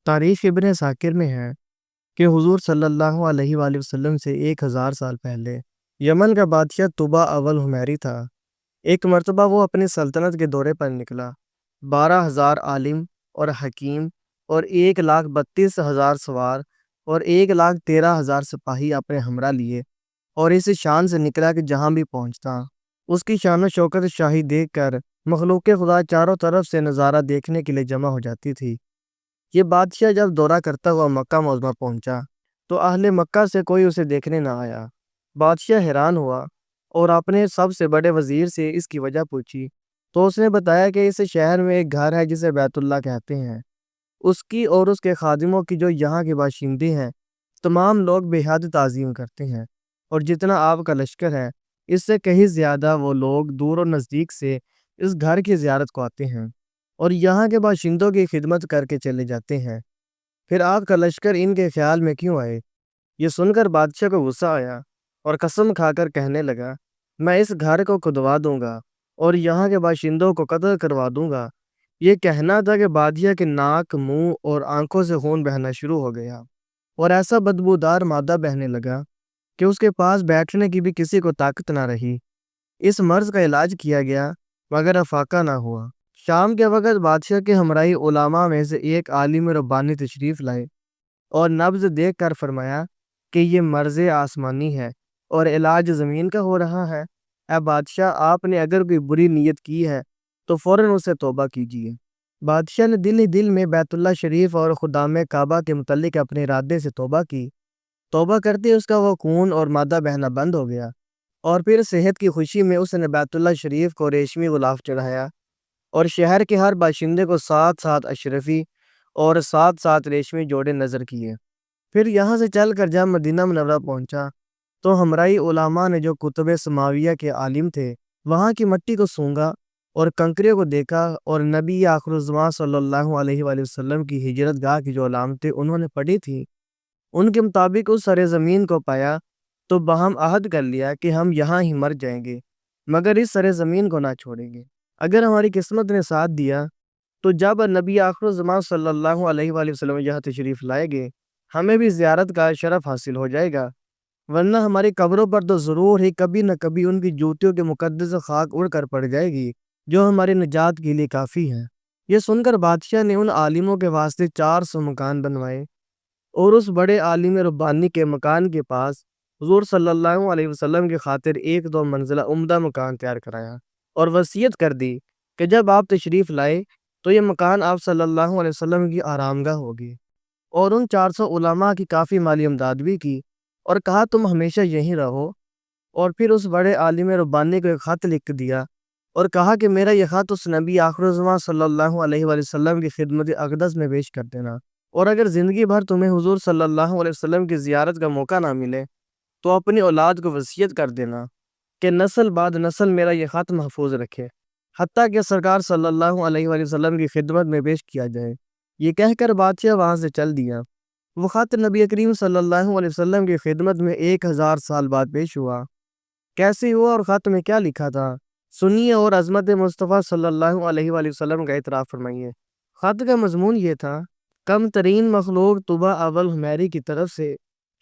تاریخ ابن ثاکر میں ہے کہ حضور صلی اللہ علیہ وآلہ وسلم سے 1000 سال پہلے یمن کا بادشاہ طبع اول حمیری تھا۔ ایک مرتبہ وہ اپنی سلطنت کے دورے پر نکلا۔ 12,000 عالم اور حکیم اور 1,32,000 سوار اور 1,13,000 سپاہی اپنے ہمراہ لیے، اور اس شان سے نکلا کہ جہاں بھی پہنچتا اس کی شان و شوکت شاہی دیکھ کر مخلوق خدا چاروں طرف سے نظارہ دیکھنے کے لیے جمع ہو جاتی تھی۔ یہ بادشاہ جب دورہ کرتا ہوا مکہ معظمہ پہنچا تو اہل مکہ سے کوئی اسے دیکھنے نہ آیا۔ بادشاہ حیران ہوا اور اپنے سب سے بڑے وزیر سے اس کی وجہ پوچھی تو اس نے بتایا کہ اس شہر میں ایک گھر ہے جسے بیت اللہ کہتے ہیں۔ اس کی اور اس کے خادموں کی جو یہاں کے باشندے ہیں تمام لوگ بے حد تعظیم کرتے ہیں، اور جتنا آپ کا لشکر ہے اس سے کہیں زیادہ وہ لوگ دور و نزدیک سے اس گھر کی زیارت کو آتے ہیں اور یہاں کے باشندوں کی خدمت کر کے چلے جاتے ہیں۔ پھر آپ کا لشکر ان کے خیال میں کیوں آئے؟ یہ سن کر بادشاہ کو غصہ آیا اور قسم کھا کر کہنے لگا، میں اس گھر کو کھدوا دوں گا اور یہاں کے باشندوں کو قتل کروا دوں گا۔ یہ کہنا تھا کہ بادشاہ کے ناک، منہ اور آنکھوں سے خون بہنا شروع ہو گیا اور ایسا بدبودار مادہ بہنے لگا کہ اس کے پاس بیٹھنے کی بھی کسی کو طاقت نہ رہی۔ اس مرض کا علاج کیا گیا مگر افاقہ نہ ہوا۔ شام کے وقت بادشاہ کے ہمراہی علماء میں سے ایک عالم ربانی تشریف لائے اور نبض دیکھ کر فرمایا کہ یہ مرض آسمانی ہے اور علاج زمین کا ہو رہا ہے۔ اے بادشاہ، آپ نے اگر کوئی بری نیت کی ہے تو فوراً اسے توبہ کیجیے۔ بادشاہ نے دل ہی دل میں بیت اللہ شریف اور خدام کعبہ کے متعلق اپنے ارادے سے توبہ کی۔ توبہ کرتے اس کا وہ خون اور مادہ بہنا بند ہو گیا، اور پھر صحت کی خوشی میں اس نے بیت اللہ شریف کو ریشمی غلاف چڑھایا اور شہر کے ہر باشندے کو 7 اشرفی اور 7 ریشمی جوڑے نظر کیے۔ پھر یہاں سے چل کر جب مدینہ منورہ پہنچا تو ہمراہی علماء نے جو کتب سماویہ کے عالم تھے وہاں کی مٹی کو سونگا اور کنکریوں کو دیکھا، اور نبی آخر الزمان صلی اللہ علیہ وآلہ وسلم کی ہجرت گاہ کی جو علامتیں انہوں نے پڑھی تھیں ان کے مطابق اس سرزمین کو پایا، تو باہم عہد کر لیا کہ ہم یہاں ہی مر جائیں گے مگر اس سرزمین کو نہ چھوڑیں گے۔ اگر ہماری قسمت نے ساتھ دیا تو جب نبی آخر الزمان صلی اللہ علیہ وآلہ وسلم یہاں تشریف لائے گے ہمیں بھی زیارت کا شرف حاصل ہو جائے گا، ورنہ ہماری قبروں پر تو ضرور ہی کبھی نہ کبھی ان کی جوتیوں کے مقدس خاک اڑ کر پڑ جائے گی جو ہماری نجات کے لیے کافی ہے۔ یہ سن کر بادشاہ نے ان عالموں کے واسطے 400 مکان بنوائے اور اس بڑے عالم ربانی کے مکان کے پاس حضور صلی اللہ علیہ وسلم کی خاطر 1-2 منزلہ عمدہ مکان تیار کرایا، اور وصیت کر دی کہ جب آپ تشریف لائے تو یہ مکان آپ صلی اللہ علیہ وسلم کی آرام گاہ ہوگی، اور ان 400 علماء کی کافی مالی امداد بھی کی اور کہا تم ہمیشہ یہیں رہو۔ اور پھر اس بڑے عالم ربانی کو ایک خط لکھ دیا اور کہا کہ میرا یہ خط اس نبی آخر الزمان صلی اللہ علیہ وآلہ وسلم کی خدمت اقدس میں پیش کر دینا، اور اگر زندگی بھر تمہیں حضور صلی اللہ علیہ وسلم کی زیارت کا موقع نہ ملے تو اپنی اولاد کو وصیت کر دینا کہ نسل بعد نسل میرا یہ خط محفوظ رکھے، حتیٰ کہ سرکار صلی اللہ علیہ وآلہ وسلم کی خدمت میں پیش کیا جائے۔ یہ کہہ کر بادشاہ وہاں سے چل دیا۔ وہ خط نبی کریم صلی اللہ علیہ وسلم کی خدمت میں 1000 سال بعد پیش ہوا۔ کیسے ہوا اور خط میں کیا لکھا تھا سنیے اور عظمت مصطفیٰ صلی اللہ علیہ وآلہ وسلم کا اعتراف فرمائیے۔ خط کا مضمون یہ تھا، کم ترین مخلوق طبع اول حمیری کی طرف سے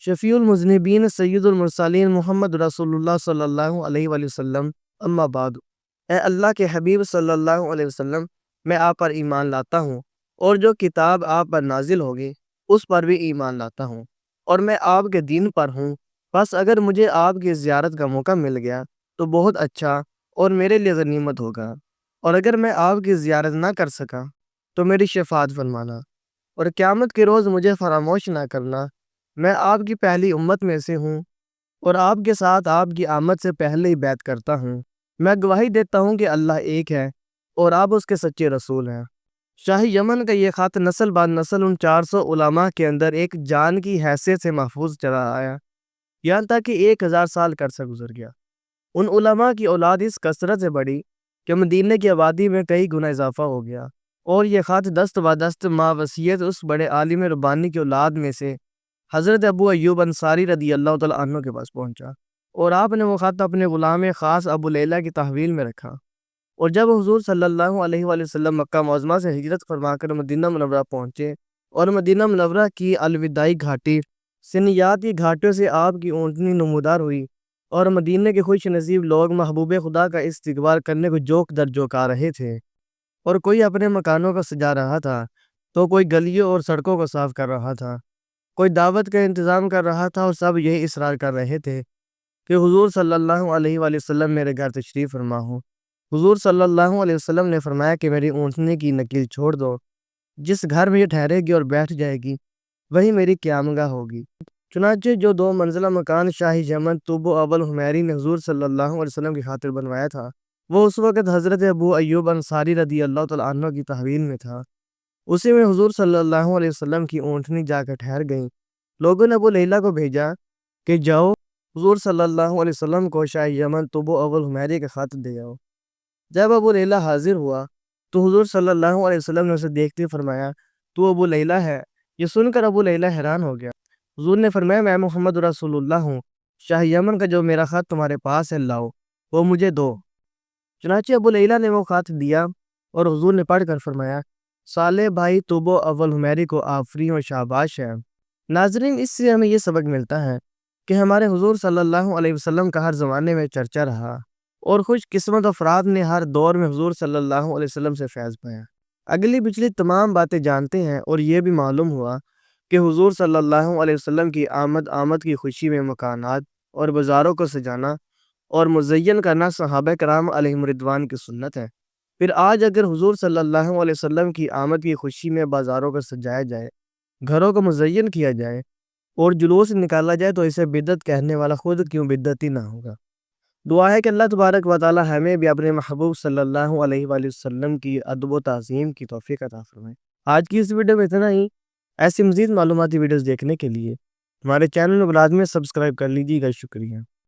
شفیع المذنبین سید المرسلین محمد رسول اللہ صلی اللہ علیہ وآلہ وسلم، اما بعد۔ اے اللہ کے حبیب صلی اللہ علیہ وسلم، میں آپ پر ایمان لاتا ہوں اور جو کتاب آپ پر نازل ہوگی اس پر بھی ایمان لاتا ہوں، اور میں آپ کے دین پر ہوں۔ بس اگر مجھے آپ کی زیارت کا موقع مل گیا تو بہت اچھا اور میرے لیے غنیمت ہوگا، اور اگر میں آپ کی زیارت نہ کر سکا تو میری شفاعت فرمانا، اور قیامت کے روز مجھے فراموش نہ کرنا۔ میں آپ کی پہلی امت میں سے ہوں اور آپ کے ساتھ آپ کی آمد سے پہلے ہی بیعت کرتا ہوں۔ میں گواہی دیتا ہوں کہ اللہ ایک ہے اور آپ اس کے سچے رسول ہیں۔ شاہی یمن کا یہ خط نسل بعد نسل ان 400 علماء کے اندر ایک جان کی حیثیت سے محفوظ چلا آیا، یہاں تک کہ 1000 سال عرصہ گزر گیا۔ ان علماء کی اولاد اس کثرت سے بڑھی کہ مدینہ کی آبادی میں کئی گنا اضافہ ہو گیا، اور یہ خط دست بدست ما وصیت اس بڑے عالم ربانی کی اولاد میں سے حضرت ابو ایوب انصاری رضی اللہ تعالیٰ عنہ کے پاس پہنچا، اور آپ نے وہ خط اپنے غلام خاص ابو لیلہ کی تحویل میں رکھا۔ اور جب حضور صلی اللہ علیہ وآلہ وسلم مکہ معظمہ سے ہجرت فرما کر مدینہ منورہ پہنچے اور مدینہ منورہ کی الوداعی گھاٹی سنیات کی گھاٹیوں سے آپ کی اونٹنی نمودار ہوئی، اور مدینہ کے خوش نصیب لوگ محبوب خدا کا استقبال کرنے کو جوک در جوک آ رہے تھے، اور کوئی اپنے مکانوں کو سجا رہا تھا تو کوئی گلیوں اور سڑکوں کو صاف کر رہا تھا، کوئی دعوت کا انتظام کر رہا تھا، اور سب یہی اصرار کر رہے تھے کہ حضور صلی اللہ علیہ وآلہ وسلم میرے گھر تشریف فرما ہو۔ حضور صلی اللہ علیہ وسلم نے فرمایا کہ میری اونٹنی کی نکیل چھوڑ دو، جس گھر میں یہ ٹھہرے گی اور بیٹھ جائے گی وہی میری قیامگاہ ہوگی۔ چنانچہ جو 2 منزلہ مکان شاہ یمن طوب اول حمیری نے حضور صلی اللہ علیہ وسلم کی خاطر بنوایا تھا، وہ اس وقت حضرت ابو ایوب انصاری رضی اللہ تعالیٰ عنہ کی تحویل میں تھا۔ اسی میں حضور صلی اللہ علیہ وسلم کی اونٹنی جا کر ٹھہر گئیں۔ لوگوں نے ابو لیلہ کو بھیجا کہ جاؤ حضور صلی اللہ علیہ وسلم کو شاہ یمن طوب اول حمیری کے خاطر دے آؤ۔ جب ابو لیلہ حاضر ہوا تو حضور صلی اللہ علیہ وسلم نے اسے دیکھتے فرمایا، تو ابو لیلہ ہے؟ یہ سن کر ابو لیلہ حیران ہو گیا۔ حضور نے فرمایا، میں محمد رسول اللہ ہوں، شاہ یمن کا جو میرا خط تمہارے پاس ہے لاؤ، وہ مجھے دو۔ چنانچہ ابو لیلہ نے وہ خط دیا، اور حضور نے پڑھ کر فرمایا، صالح بھائی طوب اول حمیری کو آفرین و شاباش ہے۔ ناظرین، اس سے ہمیں یہ سبق ملتا ہے کہ ہمارے حضور صلی اللہ علیہ وسلم کا ہر زمانے میں چرچا رہا، اور خوش قسمت افراد نے ہر دور میں حضور صلی اللہ علیہ وسلم سے فیض پایا۔ اگلی پچھلی تمام باتیں جانتے ہیں، اور یہ بھی معلوم ہوا کہ حضور صلی اللہ علیہ وسلم کی آمد کی خوشی میں مکانات اور بازاروں کو سجانا اور مزین کرنا صحابہ کرام علیہم رضوان کی سنت ہے۔ پھر آج اگر حضور صلی اللہ علیہ وسلم کی آمد کی خوشی میں بازاروں کو سجایا جائے، گھروں کو مزین کیا جائے اور جلوس نکالا جائے تو اسے بدعت کہنے والا خود کیوں بدعتی نہ ہوگا۔ دعا ہے کہ اللہ تبارک و تعالی ہمیں بھی اپنے محبوب صلی اللہ علیہ وآلہ وسلم کی ادب و تعظیم کی توفیق عطا فرمائے۔ آج کی اس ویڈیو میں اتنا ہی۔ ایسی مزید معلوماتی ویڈیوز دیکھنے کے لیے ہمارے چینل کو لازمی سبسکرائب کر لیجیے گا۔ شکریہ۔